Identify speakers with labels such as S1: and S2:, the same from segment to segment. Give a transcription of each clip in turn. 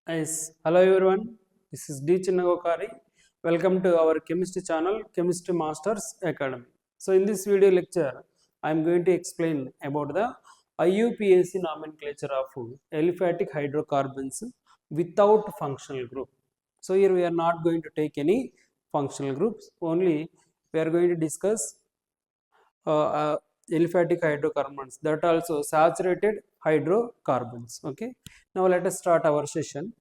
S1: Yes, hello everyone. This is D. Chinnagokari. Welcome to our chemistry channel, Chemistry Masters Academy. So, in this video lecture, I am going to explain about the IUPAC nomenclature of aliphatic hydrocarbons without functional group. So, here we are not going to take any functional groups, only we are going to discuss aliphatic hydrocarbons, that also saturated hydrocarbons. Okay, now let us start our session.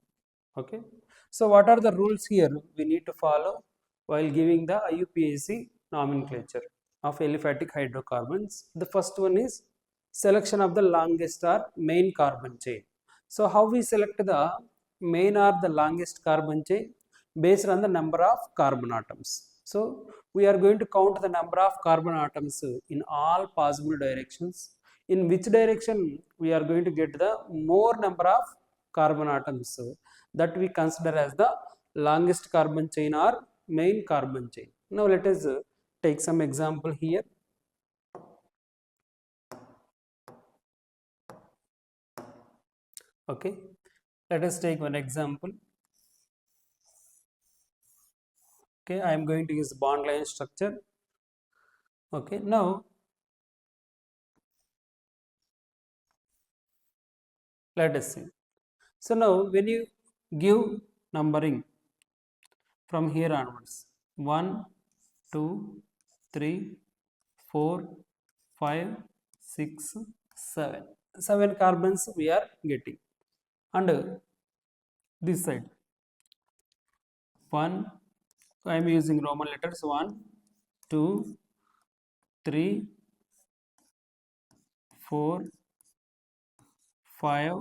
S1: Okay, so what are the rules here we need to follow while giving the IUPAC nomenclature of aliphatic hydrocarbons? The first one is selection of the longest or main carbon chain. So how we select the main or the longest carbon chain? Based on the number of carbon atoms. So we are going to count the number of carbon atoms in all possible directions. In which direction we are going to get the more number of carbon atoms, that we consider as the longest carbon chain or main carbon chain. Now let us take some example here. Okay, let us take one example. Okay, I am going to use bond line structure. Okay, now let us see. So now when you give numbering from here onwards, 1, 2, 3, 4, 5, 6, 7. 7 carbons we are getting. And this side, 1, I am using Roman letters, 1, 2, 3, 4, 5,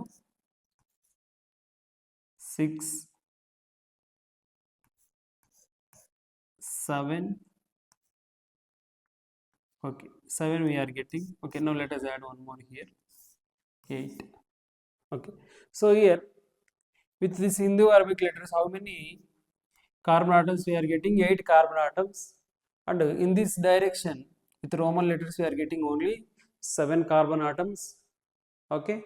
S1: 6, 7. Okay, 7 we are getting. Okay, now let us add one more here, 8. Okay, so here with this Hindu Arabic letters, how many carbon atoms we are getting? 8 carbon atoms. And in this direction with Roman letters we are getting only 7 carbon atoms. Okay,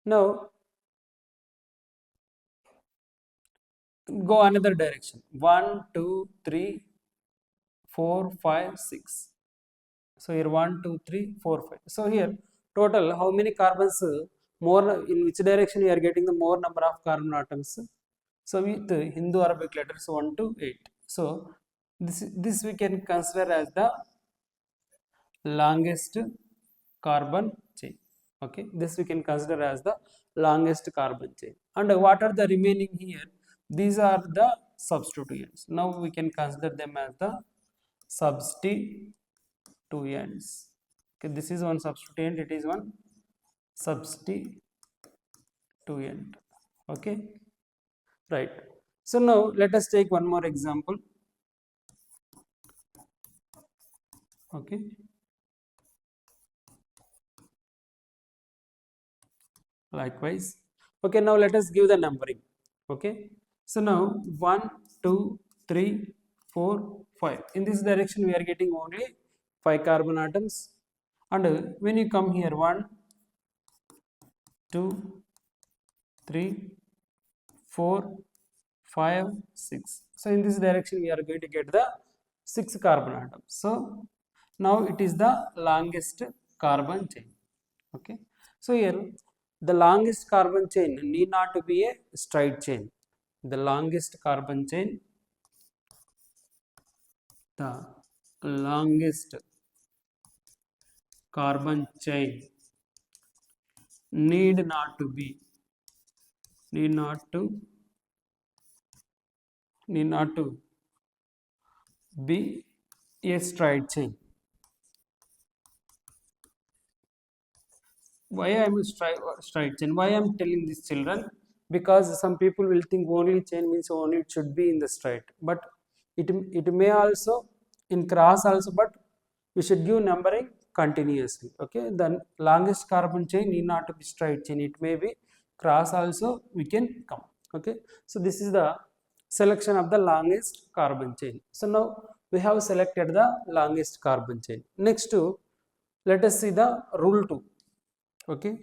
S1: now go another direction, 1, 2, 3, 4, 5, 6. So here 1, 2, 3, 4, 5. So here total how many carbons more, in which direction we are getting the more number of carbon atoms? So with Hindu Arabic letters 1 to 8. So this we can consider as the longest carbon chain. Okay, this we can consider as the longest carbon chain. And what are the remaining here? These are the substituents. Now we can consider them as the substituents. Okay, this is one substituent, it is one substituent. Okay, right. So now let us take one more example. Okay, likewise. Okay, now let us give the numbering. Okay, so now 1, 2, 3, 4, 5. In this direction we are getting only 5 carbon atoms. And when you come here, 1, 2, 3, 4, 5, 6. So in this direction we are going to get the 6 carbon atoms. So now it is the longest carbon chain. Okay, so here the longest carbon chain need not to be a straight chain. The longest carbon chain, the longest carbon chain need not to be a straight chain. Why I am straight chain? Why I am telling these children? Because some people will think only chain means only it should be in the straight, but it may also in cross also, but we should give numbering continuously. Okay, the longest carbon chain need not to be straight chain, it may be cross also we can come. Okay, so this is the selection of the longest carbon chain. So now we have selected the longest carbon chain. Next to, let us see the rule 2. Okay,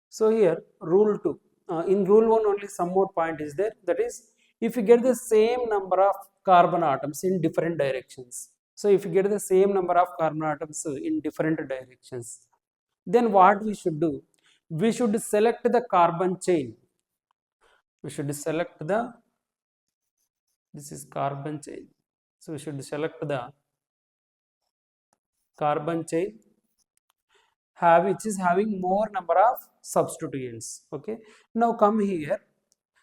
S1: so here rule 2, in rule 1 only some more point is there, that is if you get the same number of carbon atoms in different directions. So if you get the same number of carbon atoms in different directions, then what we should do, we should select the carbon chain, we should select the, this is carbon chain, so we should select the carbon chain which is having more number of substituents. Okay, now come here,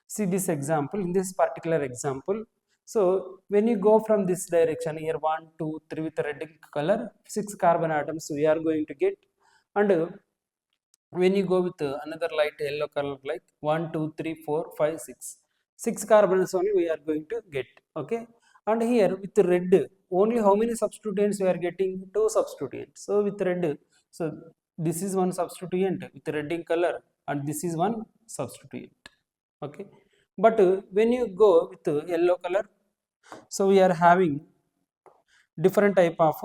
S1: see this example, in this particular example. So when you go from this direction here, 1 2 3 with red color, 6 carbon atoms we are going to get, and when you go with another light yellow color, like 1 2 3 4 5 6, 6 carbons only we are going to get. Okay, and here with red only how many substituents we are getting? 2 substituents. So with red, so this is one substituent with red in color, and this is one substituent. Okay, but when you go with yellow color, so we are having different type of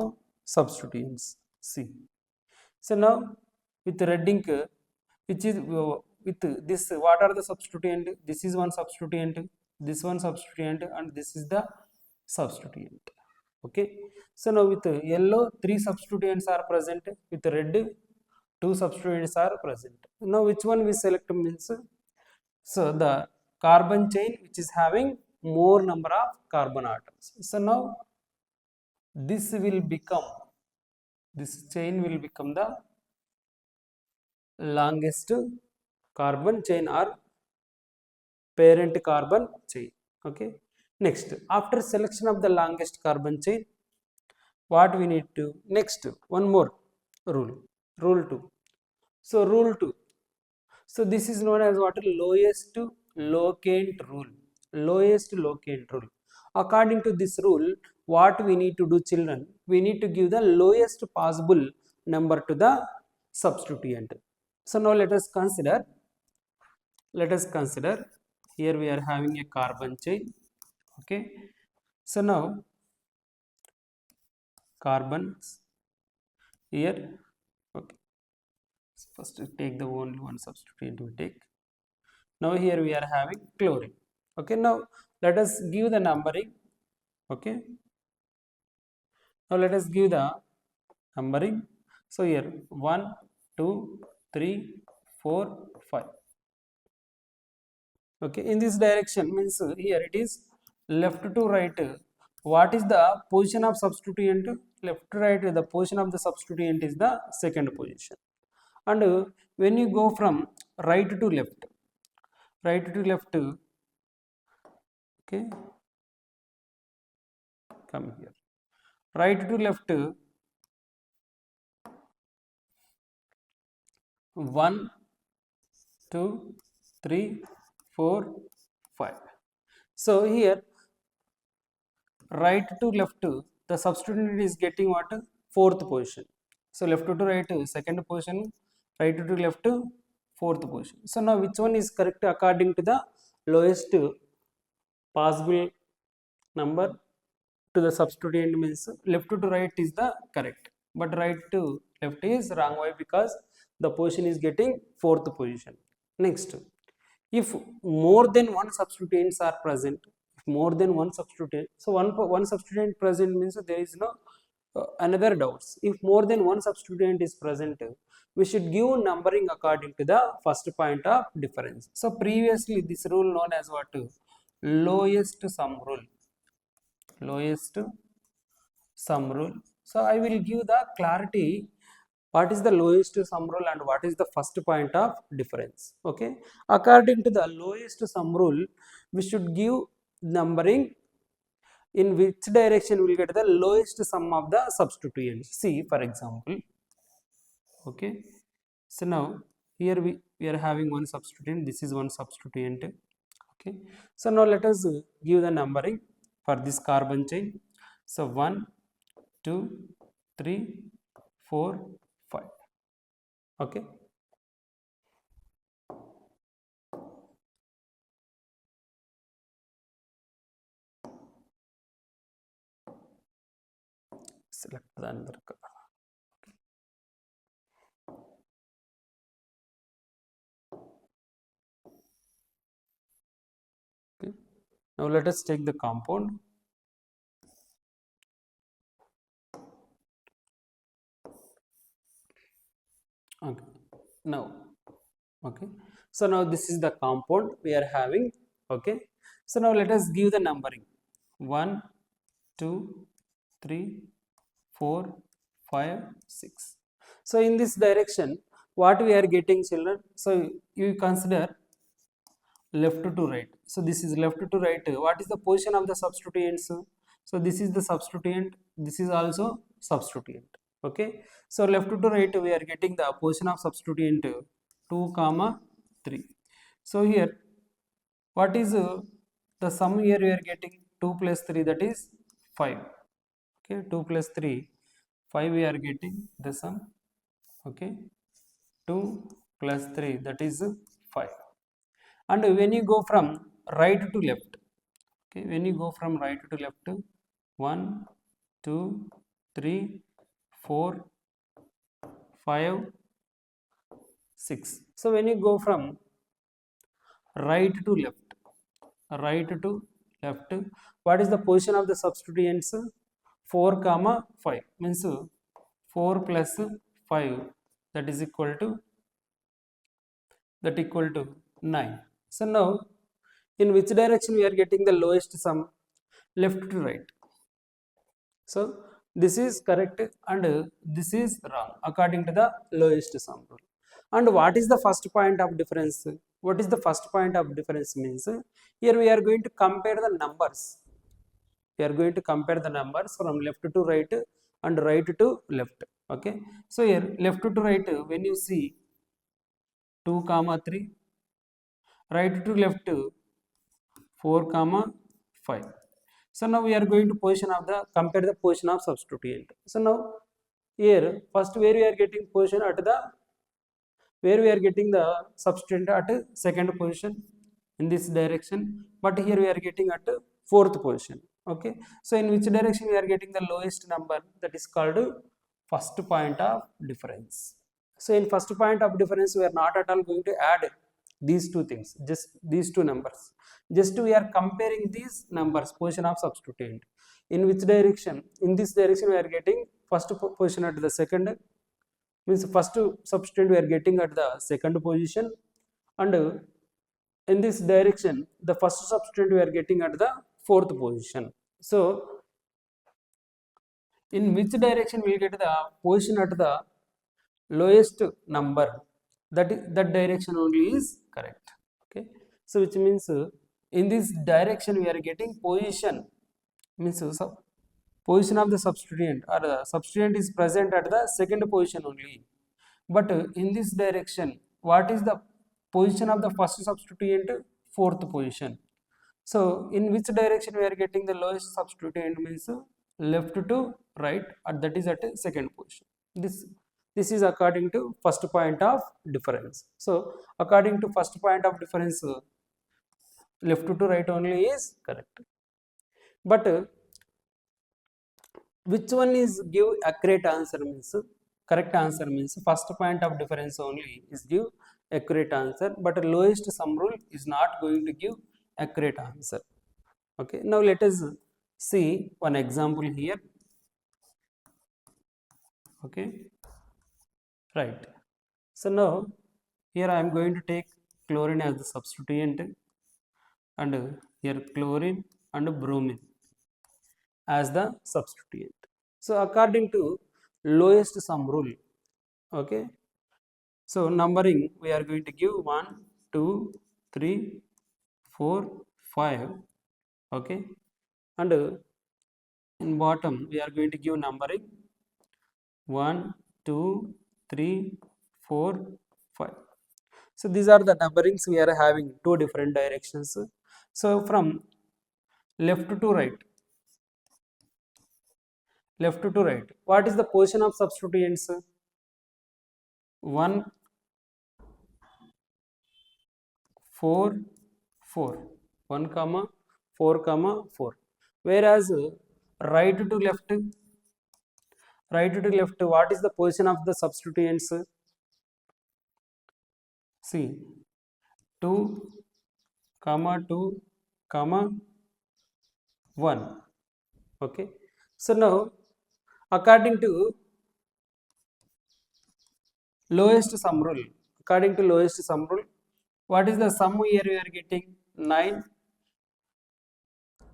S1: substituents. See, so now with red ink, which is with this, what are the substituent? This is one substituent, this one substituent, and this is the substituent. Okay, so now with yellow 3 substituents are present, with red 2 substituents are present. Now which one we select means, so the carbon chain which is having more number of carbon atoms. So now this will become, this chain will become the longest carbon chain or parent carbon chain. Okay, next after selection of the longest carbon chain, what we need to next, one more rule, rule 2. So rule 2, so this is known as what? Lowest locant rule. Lowest locant rule. According to this rule, what we need to do, children? We need to give the lowest possible number to the substituent. So now let us consider. Let us consider. Here we are having a carbon chain. Okay. So now carbons here. Okay. So first take the only one substituent we take. Now here we are having chlorine. Okay, now let us give the numbering. Okay, now let us give the numbering. So here 1 2 3 4 5. Okay, in this direction means here it is left to right. What is the position of substituent? Left to right, the position of the substituent is the second position. And when you go from right to left, right to left, okay, come here, right to left, 1 2 3 4 5. So here right to left, the substituent is getting what? Fourth position. So left to right second position, right to left fourth position. So now which one is correct according to the lowest possible number to the substituent? Means left to right is the correct, but right to left is wrong. Why? Because the position is getting fourth position. Next, if more than one substituents are present, if more than one substituent, so one substituent present means there is no another doubts. If more than one substituent is present, we should give numbering according to the first point of difference. So previously this rule known as what? Lowest sum rule. Lowest sum rule. So I will give the clarity what is the lowest sum rule and what is the first point of difference. Okay, according to the lowest sum rule, we should give numbering in which direction we will get the lowest sum of the substituents. See, for example, okay, so now here we are having one substituent, this is one substituent. Okay, so now let us give the numbering for this carbon chain. So 1 2 3 4 5. Okay, select the another color. Now let us take the compound. Okay. Now, okay. So now this is the compound we are having. Okay. So now let us give the numbering. 1, 2, 3, 4, 5, 6. So in this direction, what we are getting, children? So you consider left to right. So this is left to right. What is the position of the substituents? So this is the substituent. This is also substituent. Okay. So left to right, we are getting the position of substituent 2, comma 3. So here, what is the sum here we are getting? 2 plus 3, that is 5. Okay. 2 plus 3, 5 we are getting the sum. Okay. 2 plus 3, that is 5. And when you go from right to left, okay, when you go from right to left, 1, 2, 3, 4, 5, 6. So when you go from right to left, what is the position of the substituents? 4, comma 5, means 4 plus 5, that is equal to 9. So now, in which direction we are getting the lowest sum? Left to right. So this is correct and this is wrong according to the lowest sum rule. And what is the first point of difference? What is the first point of difference means? Here we are going to compare the numbers. We are going to compare the numbers from left to right and right to left. Okay. So here left to right, when you see 2, comma 3, right to left 4, comma 5. So now we are going to compare the position of substituent. So now here first where we are getting position at the, where we are getting the substituent at second position in this direction, but here we are getting at fourth position. Okay. So in which direction we are getting the lowest number? That is called first point of difference. So in first point of difference, we are not at all going to add these two things, just these two numbers. Just we are comparing these numbers, position of substituent. In which direction? In this direction, we are getting first position at the second, means first substituent we are getting at the second position, and in this direction, the first substituent we are getting at the fourth position. So in which direction we will get the position at the lowest number, that direction only is correct. Okay. So which means in this direction we are getting position, means position of the substituent, or the substituent is present at the second position only. But in this direction, what is the position of the first substituent? Fourth position. So in which direction we are getting the lowest substituent? Means left to right, and that is at second position. This is according to first point of difference. So according to first point of difference, left to right only is correct. But which one is give accurate answer? Means correct answer means first point of difference only is give accurate answer, but lowest sum rule is not going to give accurate answer. Okay. Now let us see one example here. Okay. Right. So now here I am going to take chlorine as the substituent, and here chlorine and bromine as the substituent. So according to lowest sum rule, okay. So numbering we are going to give 1, 2, 3, 4, 5. Okay. And in bottom we are going to give numbering 1, 2, 3, 4, 5. So these are the numberings we are having two different directions. So from left to right, what is the position of substituents? 1, 4, 4, 1, comma 4, comma 4. Whereas right to left, what is the position of the substituents? See, 2, comma 2, comma 1. Okay, so now according to lowest sum rule, according to lowest sum rule, what is the sum here we are getting? 9,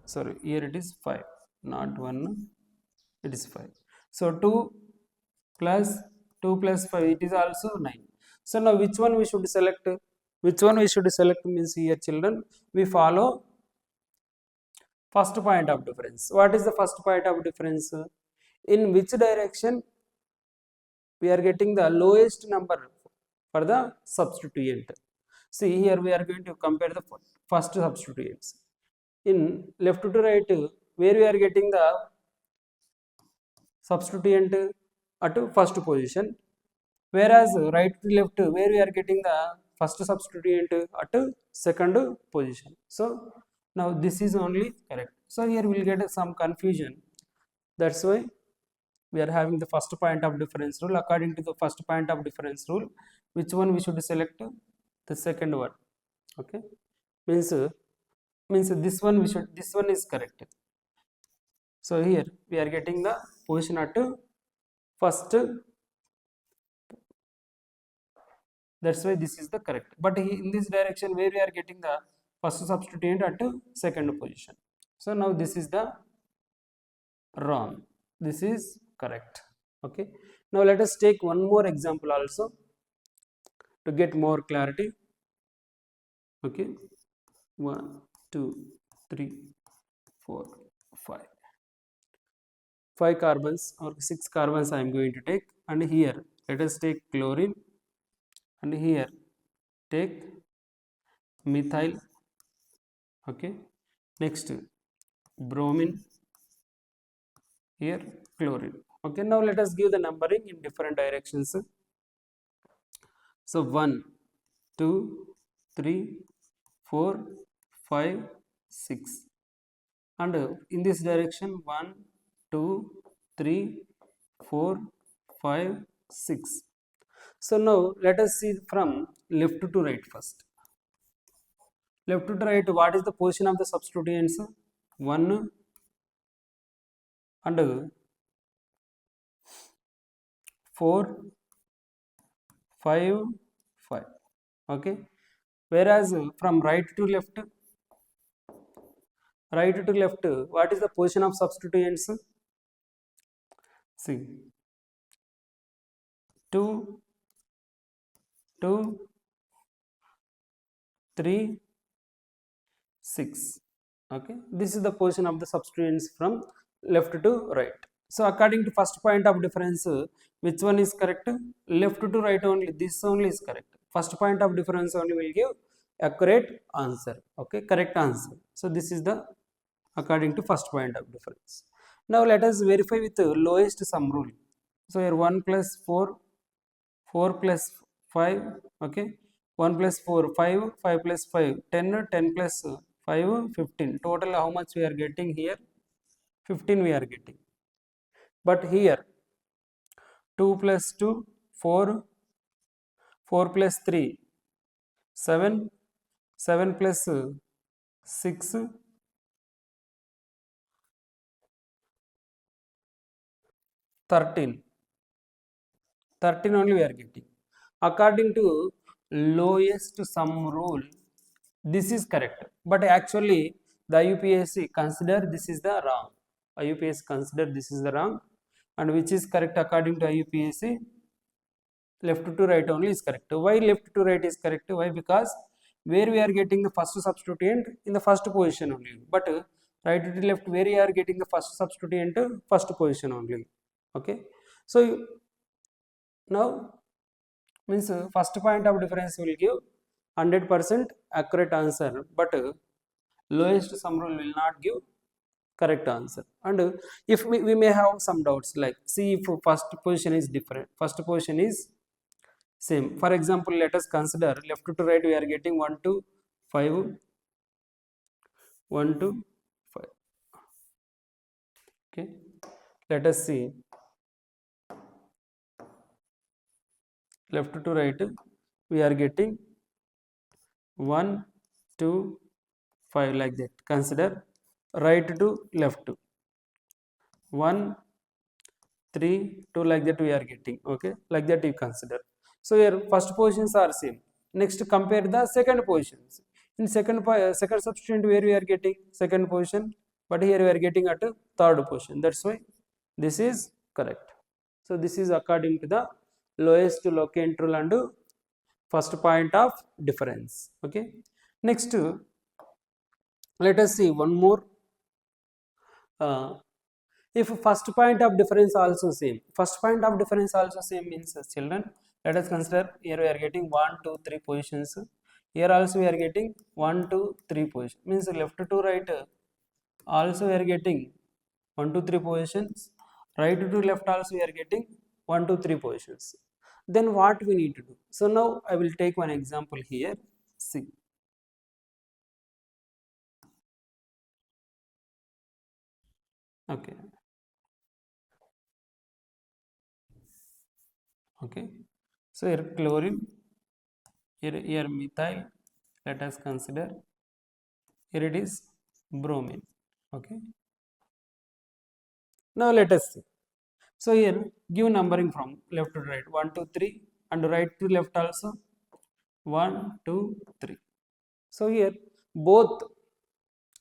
S1: sorry, here it is 5, not 1, it is 5. So 2 plus 2 plus 5, it is also 9. So now which one we should select? Which one we should select means here children, we follow first point of difference. What is the first point of difference? In which direction we are getting the lowest number for the substituent? See here we are going to compare the first substituents. In left to right, where we are getting the substituent at first position, whereas right to left where we are getting the first substituent at second position. So now this is only correct. So here we will get some confusion. That's why we are having the first point of difference rule. According to the first point of difference rule, which one we should select? The second one. Okay, means this one we should, this one is correct. So here we are getting the position at first, that's why this is the correct. But in this direction where we are getting the first substituent at second position, so now this is the wrong, this is correct. Okay, now let us take one more example also to get more clarity. Okay, 1 2 3 4 5 5 carbons or 6 carbons I am going to take, and here let us take chlorine, and here take methyl. Okay, next bromine, here chlorine. Okay, now let us give the numbering in different directions. So 1 2 3 4 5 6, and in this direction 1 2 3 4 5 6. So now let us see from left to right first. Left to right, what is the position of the substituents? 1 and 4 5 5. Okay, whereas from right to left, what is the position of substituents? See, 2 2 3 6. Okay, this is the position of the substituents from left to right. So according to first point of difference, which one is correct? Left to right only, this only is correct. First point of difference only will give accurate answer. Okay, correct answer. So this is the according to first point of difference. Now let us verify with the lowest sum rule. So here 1 plus 4, 4 plus 5, okay, 1 plus 4, 5, 5 plus 5, 10, 10 plus 5, 15. Total how much we are getting here? 15 we are getting. But here 2 plus 2, 4, 4 plus 3, 7, 7 plus 6, 13. 13 only we are getting. According to lowest sum rule, this is correct. But actually the IUPAC consider this is the wrong. IUPAC consider this is the wrong. And which is correct according to IUPAC? Left to right only is correct. Why left to right is correct? Why? Because where we are getting the first substituent in the first position only. But right to left where we are getting the first substituent first position only. Okay. So now means first point of difference will give 100% accurate answer, but lowest sum rule will not give correct answer. And if we may have some doubts, like see if first position is different, first position is same. For example, let us consider left to right we are getting 1 to 5, 1 to 5. Okay, let us see left to right we are getting 1 2 5 like that. Consider right to left, 1 3 2, like that we are getting. Okay, like that you consider. So here first positions are same. Next compare the second positions. In second substituent, where we are getting second position, but here we are getting at third position. That's why this is correct. So this is according to the lowest locant rule and first point of difference. Okay, next let us see one more. If first point of difference also same, first point of difference also same means, children, let us consider here we are getting 1 2 3 positions. Here also we are getting 1 2 3 positions, means left to right also we are getting 1 2 3 positions, right to left also we are getting 1 2 3 positions. Then what we need to do? So now I will take one example here. See, okay, okay, so here chlorine, here methyl, let us consider, here it is bromine. Okay, now let us see. So here give numbering from left to right, 1 2 3, and right to left also 1 2 3. So here both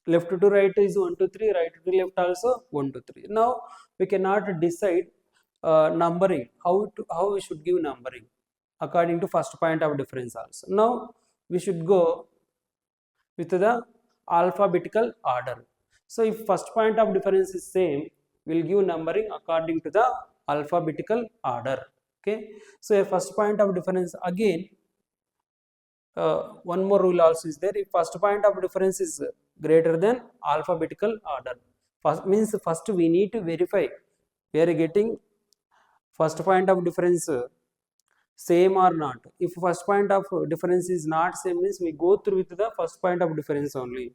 S1: left to right is 1 2 3, right to left also 1 2 3. Now we cannot decide numbering, how we should give numbering according to first point of difference also. Now we should go with the alphabetical order. So if first point of difference is same, we'll give numbering according to the alphabetical order. Okay, so a first point of difference again, one more rule also is there. If first point of difference is greater than alphabetical order, first means first we need to verify we are getting first point of difference same or not. If first point of difference is not same, means we go through with the first point of difference only.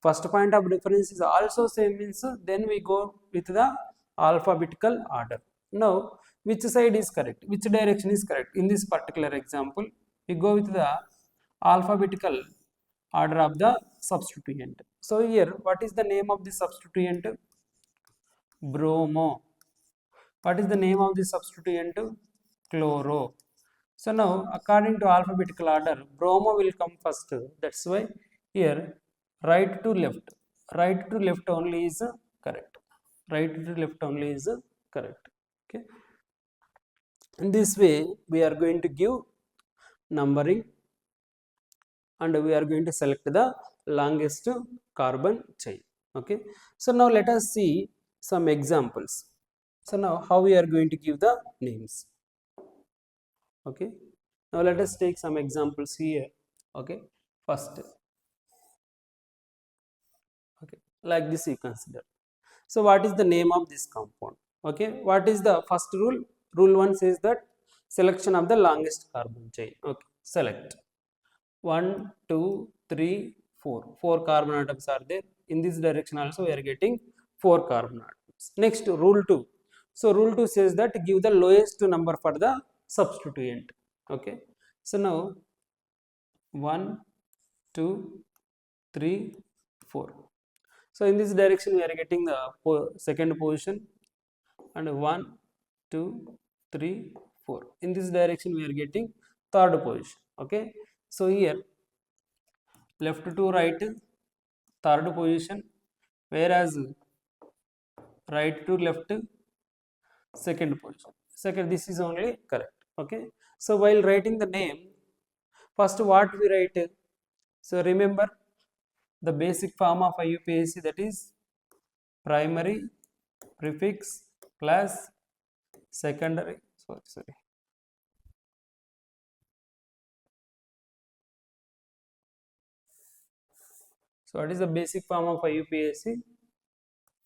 S1: First point of difference is also same, means then we go with the alphabetical order. Now which side is correct, which direction is correct? In this particular example, we go with the alphabetical order of the substituent. So here what is the name of the substituent? Bromo. What is the name of the substituent? Chloro. So now according to alphabetical order, bromo will come first. That's why here right to left, right to left only is correct. Right to left only is correct. Okay. In this way we are going to give numbering, and we are going to select the longest carbon chain. Okay, so now let us see some examples. So now how we are going to give the names. Okay, now let us take some examples here. Okay, first, okay, like this you consider. So what is the name of this compound? Okay, what is the first rule? Rule 1 says that selection of the longest carbon chain. Okay, select 1 2 3 4, 4 carbon atoms are there. In this direction also we are getting 4 carbon atoms. Next, rule 2. So rule 2 says that give the lowest number for the substituent. Okay, so now 1 2 3 4. So in this direction we are getting the second position, and 1 2 3 4. In this direction we are getting third position. Okay, so here left to right third position, whereas right to left second position. Second, this is only correct. Okay, so while writing the name, first what we write? So remember the basic form of IUPAC, that is primary prefix plus secondary, sorry. So what is the basic form of IUPAC?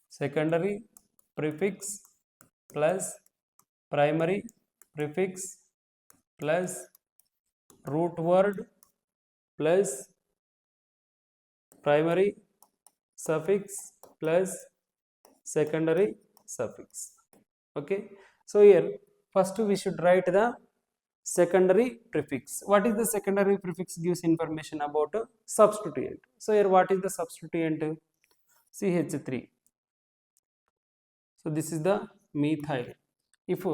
S1: Secondary prefix plus primary prefix plus root word plus primary suffix plus secondary suffix. Okay, so here first we should write the secondary prefix. What is the secondary prefix? Gives information about a substituent. So here what is the substituent? CH3. So this is the methyl. If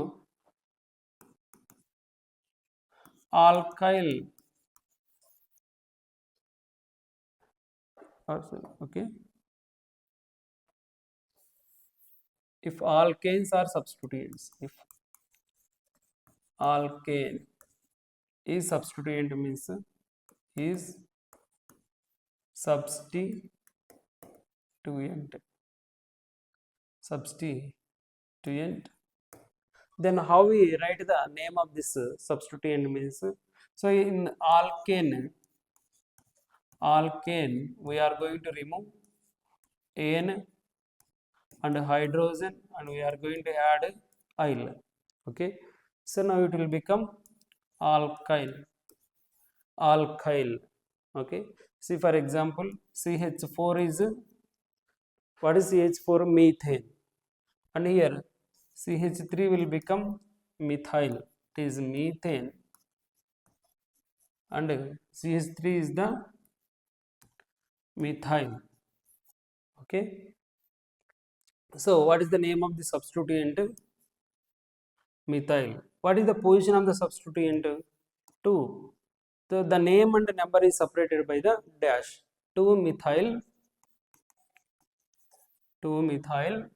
S1: alkyl, okay, if alkanes are substituents, if alkane is substituent means is substituent, substituent, then how we write the name of this substituent means, so in alkane we are going to remove n and hydrogen and we are going to add il, okay. So now it will become alkyl, okay. See for example, CH4 is, what is CH4? Methane, and here CH3 will become methyl, it is methane, and CH3 is the methyl, okay. So what is the name of the substituent? Methyl. What is the position of the substituent? 2. So the name and number is separated by the dash. 2 methyl, 2 methyl,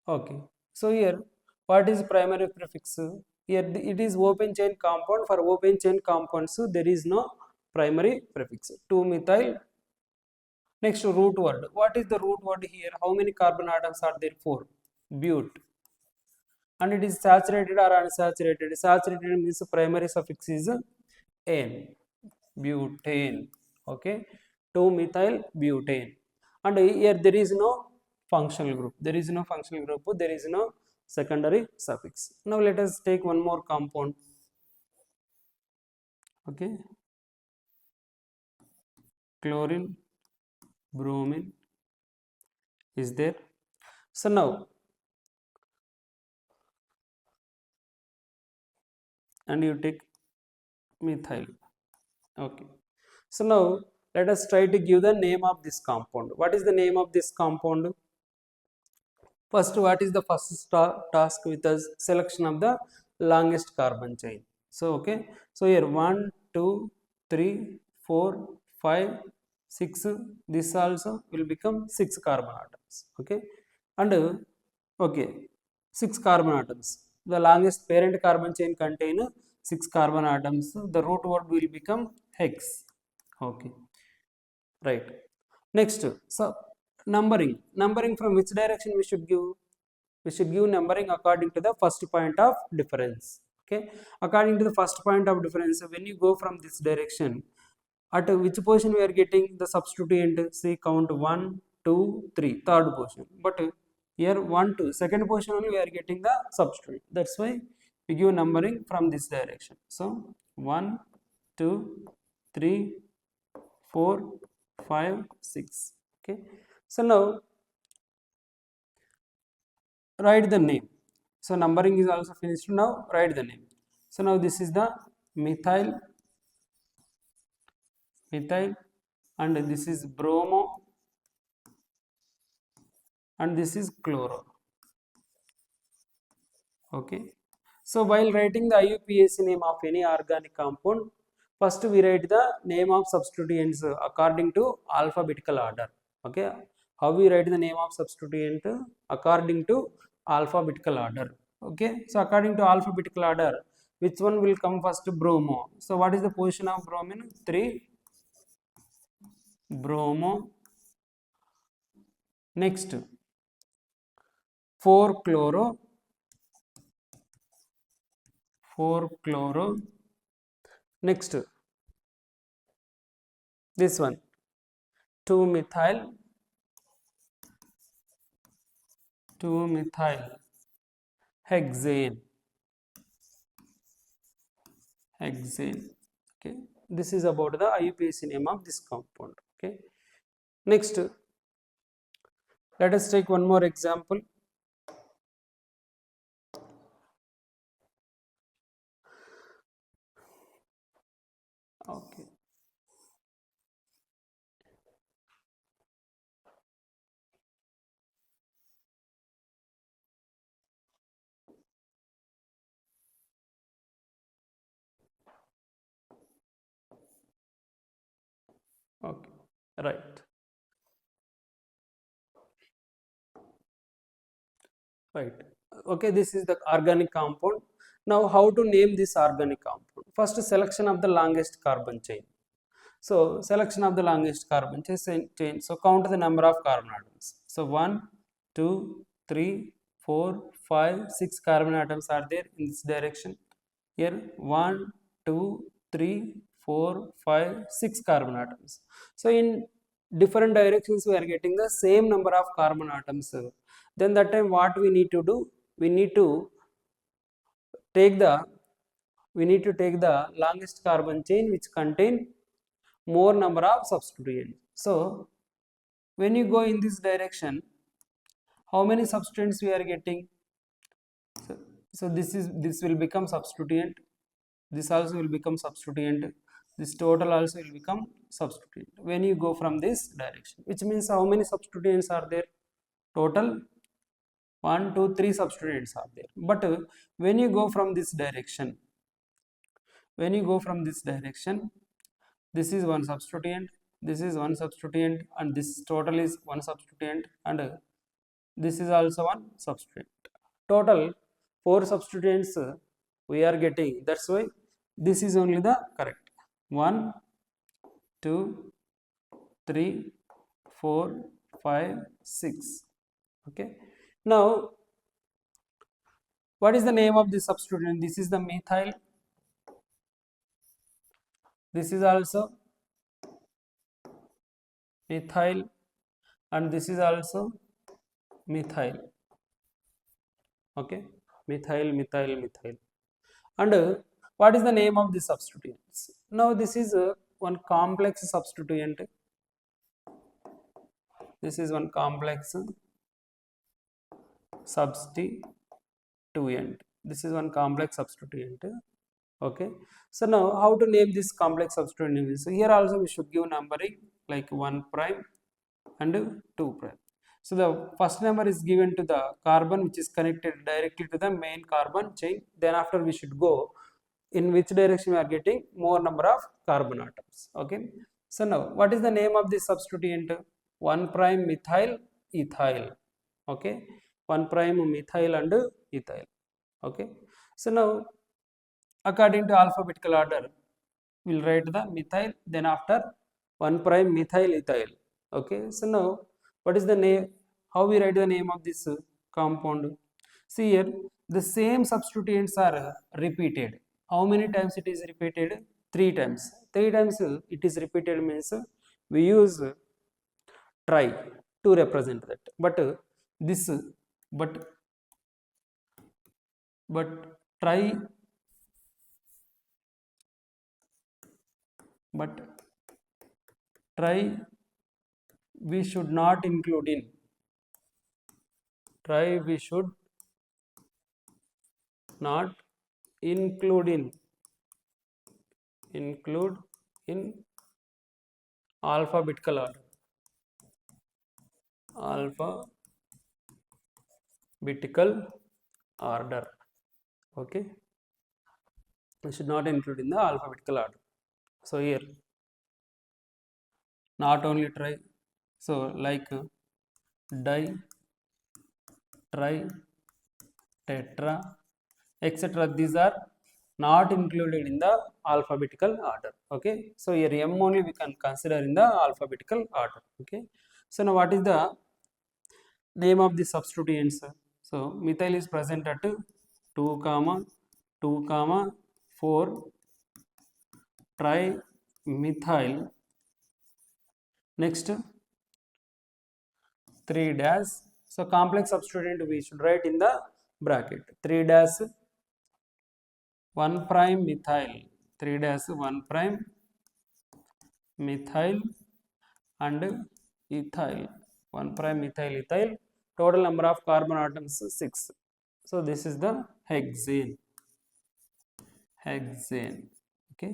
S1: okay. So here what is primary prefix? Here it is open chain compound. For open chain compounds there is no primary prefix. 2 methyl. Next, root word. What is the root word here? How many carbon atoms are there? 4. But. And it is saturated or unsaturated. Saturated means primary suffix is N. Butane. Okay. 2 methyl butane. And here there is no functional group. There is no functional group. There is no secondary suffix. Now let us take one more compound. Okay. Chlorine, bromine is there. So now, and you take methyl, okay. So now let us try to give the name of this compound. What is the name of this compound? First, what is the first task with us? Selection of the longest carbon chain. So okay, so here 1 2 3 4 5 6, this also will become 6 carbon atoms, okay. And okay, 6 carbon atoms, the longest parent carbon chain contain 6 carbon atoms, the root word will become hex, okay, right. Next, so numbering from which direction we should give? We should give numbering according to the first point of difference, okay. According to the first point of difference, when you go from this direction, at which position we are getting the substituent? See, count 1 2 3, third position, but here 1 2, second position only we are getting the substituent. That's why we give numbering from this direction. So 1 2 3 4 5 6, okay. So now write the name. So numbering is also finished. Now write the name. So now this is the methyl, and this is bromo, and this is chloro, okay. So while writing the IUPAC name of any organic compound, first we write the name of substituents according to alphabetical order, okay. How we write the name of substituent? According to alphabetical order, okay. So according to alphabetical order, which one will come first? Bromo. So what is the position of bromine? 3, bromo. Next 4 chloro, 4 chloro. Next this one 2 methyl, 2 methyl hexane, okay. This is about the IUPAC name of this compound, okay. Next, let us take one more example. Okay. Okay, right. Right. Okay, this is the organic compound. Now, how to name this organic compound? First, selection of the longest carbon chain. So, selection of the longest carbon chain. So, count the number of carbon atoms. So, 1, 2, 3, 4, 5, 6 carbon atoms are there in this direction. Here, 1, 2, 3, 4, 5, 6 carbon atoms. So, in different directions, we are getting the same number of carbon atoms. Then that time what we need to do? We need to take the longest carbon chain which contain more number of substituents. So when you go in this direction, how many substituents we are getting? So this will become substituent. This also will become substituent. This total also will become substituent when you go from this direction, which means how many substituents are there? Total 1, 2, 3 substituents are there. But when you go from this direction, this is one substituent, this is one substituent, and this total is one substituent, and this is also one substituent. Total 4 substituents we are getting. That's why this is only the correct. 1, 2, 3, 4, 5, 6. Okay. Now, what is the name of this substituent? This is the methyl. This is also methyl, and this is also methyl. Okay, methyl. And what is the name of this substituents? Now this is one complex substituent. This is one complex substituent. This is one complex substituent. Okay, so now how to name this complex substituent? So here also we should give numbering like 1 prime and 2 prime. So the first number is given to the carbon which is connected directly to the main carbon chain. Then after we should go in which direction we are getting more number of carbon atoms. Okay. So now what is the name of this substituent? 1 prime methyl ethyl. Okay. 1 prime methyl and ethyl. Okay. So now according to alphabetical order, we'll write the methyl, then after 1 prime methyl ethyl. Okay. So now what is the name? How we write the name of this compound? See here, the same substituents are repeated. How many times it is repeated? 3 times. 3 times it is repeated means we use tri to represent that. But this, but tri, but tri we should not include in. Try we should not include in alphabetical order. Okay, we should not include in the alphabetical order. So here not only try, so like di, tri, tetra, etc. These are not included in the alphabetical order. Okay, so here M only we can consider in the alphabetical order. Okay, so now what is the name of the substituents? So methyl is present at 2 comma 2 comma 4, trimethyl, next 3 dash. So complex substituent we should write in the bracket 3 dash 1 prime methyl, 3 dash 1 prime methyl and ethyl, 1 prime methyl ethyl. Total number of carbon atoms 6. So this is the hexane. Okay,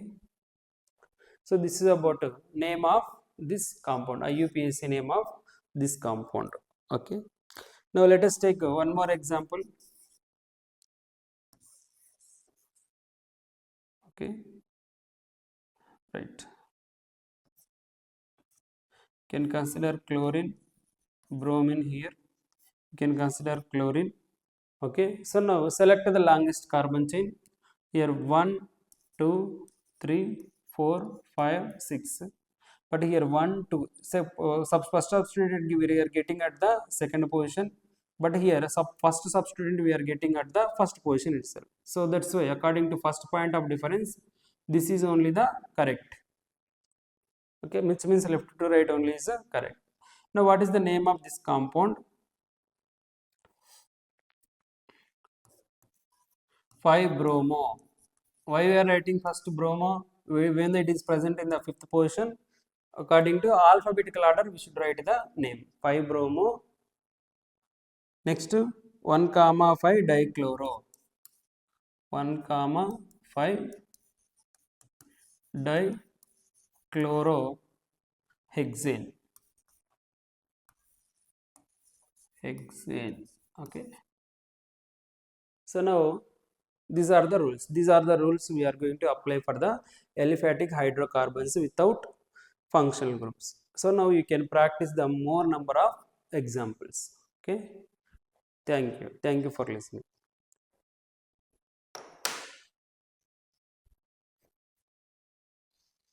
S1: so this is about name of this compound, IUPAC name of this compound. Okay, now let us take one more example. Okay, right. can consider chlorine, bromine here. You can consider chlorine. Okay, so now select the longest carbon chain. Here 1, 2, 3, 4, 5, 6. But here 1, 2. So first substituent we are getting at the second position. But here first substituent we are getting at the first position itself. So that's why according to first point of difference, this is only the correct. Okay, which means left to right only is correct. Now what is the name of this compound? 5-bromo. Why we are writing first bromo? When it is present in the fifth position, according to alphabetical order we should write the name 5-bromo. Next 1, 5 dichloro. 1, 5 dichlorohexane. Okay, so now these are the rules. These are the rules we are going to apply for the aliphatic hydrocarbons without functional groups. So now you can practice the more number of examples. Okay, thank you for listening.